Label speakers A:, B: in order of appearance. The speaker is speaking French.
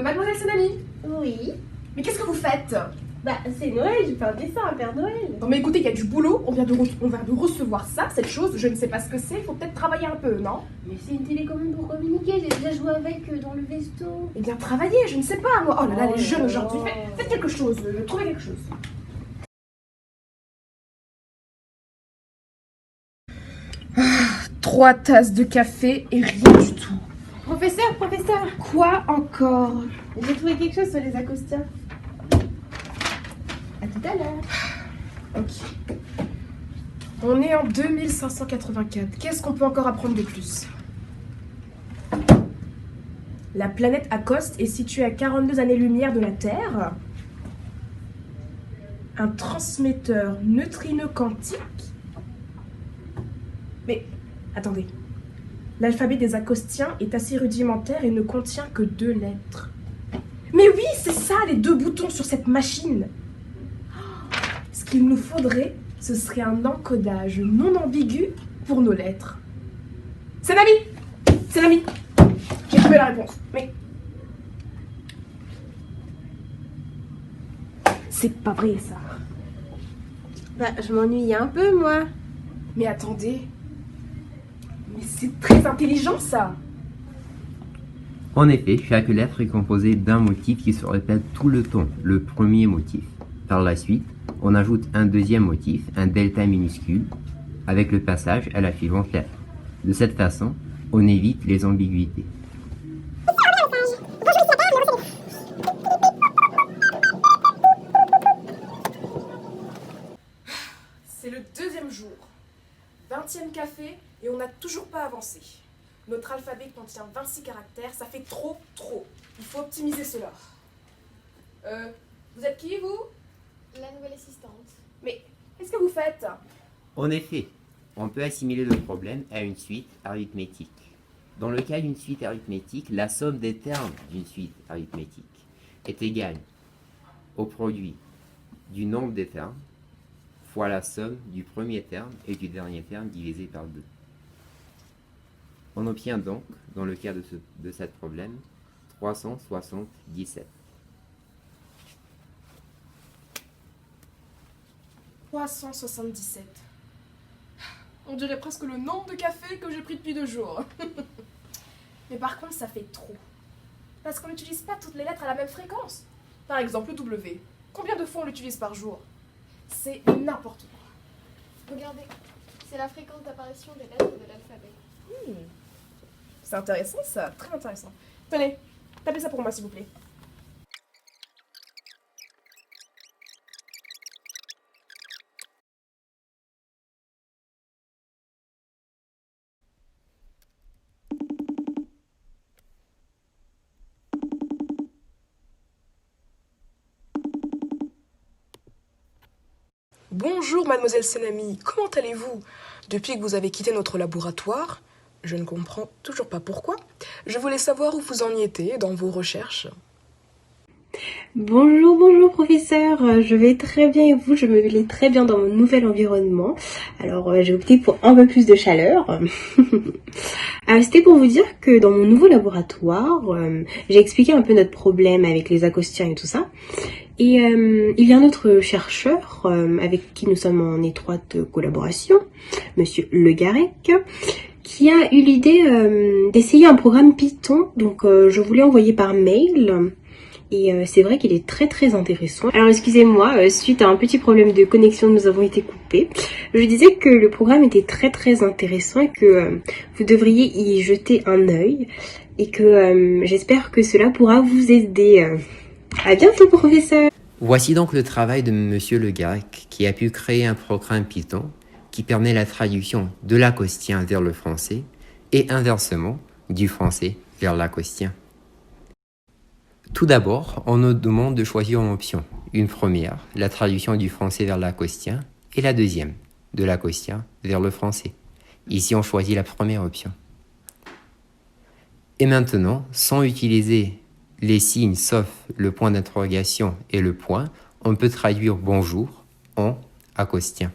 A: Mademoiselle Senami,
B: Oui.
A: mais qu'est-ce que vous faites?
B: Bah, c'est Noël, j'ai fait un dessin à Père Noël.
A: Non mais écoutez, il y a du boulot, on vient de recevoir ça, cette chose, je ne sais pas ce que c'est, il faut peut-être travailler un peu, non?
B: Mais c'est une télécommande pour communiquer, j'ai déjà joué avec dans le vesto.
A: Eh bien travailler, je ne sais pas moi. Oh là là, les jeunes aujourd'hui,
B: Oh.
A: faites quelque chose, trouvez quelque chose. Ah, 3 tasses de café et rien du tout.
B: Professeur,
A: Quoi encore?
B: j'ai trouvé quelque chose sur les acoustiens. À tout à l'heure.
A: Ok. On est en 2584. Qu'est-ce qu'on peut encore apprendre de plus? La planète Acoste est située à 42 années-lumière de la Terre. Un transmetteur neutrino quantique. Mais, attendez. L'alphabet des Acostiens est assez rudimentaire et ne contient que 2 lettres. Mais oui, c'est ça, les 2 boutons sur cette machine. Ce qu'il nous faudrait, ce serait un encodage non ambigu pour nos lettres. Senami, j'ai trouvé la réponse. Mais c'est pas vrai ça.
B: Bah, je m'ennuie un peu, moi.
A: Mais attendez. Mais c'est très intelligent ça.
C: En effet, chaque lettre est composée d'un motif qui se répète tout le temps, le premier motif. Par la suite, on ajoute un deuxième motif, un delta minuscule, avec le passage à la suivante lettre. De cette façon, on évite les ambiguïtés.
A: C'est le 2e jour. 20e café et on n'a toujours pas avancé. Notre alphabet contient 26 caractères, ça fait trop. Il faut optimiser cela. Vous êtes qui vous?
D: La nouvelle assistante.
A: Mais qu'est-ce que vous faites?
C: En effet, on peut assimiler le problème à une suite arithmétique. Dans le cas d'une suite arithmétique, la somme des termes d'une suite arithmétique est égale au produit du nombre des termes fois la somme du premier terme et du dernier terme divisé par 2. On obtient donc, dans le cas de ce problème, 377.
A: 377. On dirait presque le nombre de cafés que j'ai pris depuis 2 jours. Mais par contre, ça fait trop. Parce qu'on n'utilise pas toutes les lettres à la même fréquence. Par exemple, le W. Combien de fois on l'utilise par jour? C'est n'importe quoi.
D: Regardez, c'est la fréquence d'apparition des lettres de l'alphabet.
A: C'est intéressant ça, très intéressant. Tenez, tapez ça pour moi s'il vous plaît. Bonjour mademoiselle Senami, comment allez-vous? Depuis que vous avez quitté notre laboratoire, je ne comprends toujours pas pourquoi. Je voulais savoir où vous en y étiez dans vos recherches.
B: Bonjour professeur, je vais très bien et vous, je me plais très bien dans mon nouvel environnement. Alors j'ai opté pour un peu plus de chaleur. Alors c'était pour vous dire que dans mon nouveau laboratoire, j'ai expliqué un peu notre problème avec les acostiens et tout ça. Et il y a un autre chercheur avec qui nous sommes en étroite collaboration, Monsieur Le Garec, qui a eu l'idée d'essayer un programme Python. Donc je voulais envoyer par mail. Et c'est vrai qu'il est très intéressant. Alors excusez-moi, suite à un petit problème de connexion, nous avons été coupés. Je disais que le programme était très intéressant et que vous devriez y jeter un œil. Et que j'espère que cela pourra vous aider. À bientôt professeur.
C: Voici donc le travail de Monsieur Le Garec, qui a pu créer un programme Python qui permet la traduction de l'acostien vers le français et inversement du français vers l'acostien. Tout d'abord, on nous demande de choisir une option. Une première, la traduction du français vers l'acostien, et la deuxième, de l'acostien vers le français. Ici, on choisit la première option. Et maintenant, sans utiliser les signes sauf le point d'interrogation et le point, on peut traduire bonjour en acostien.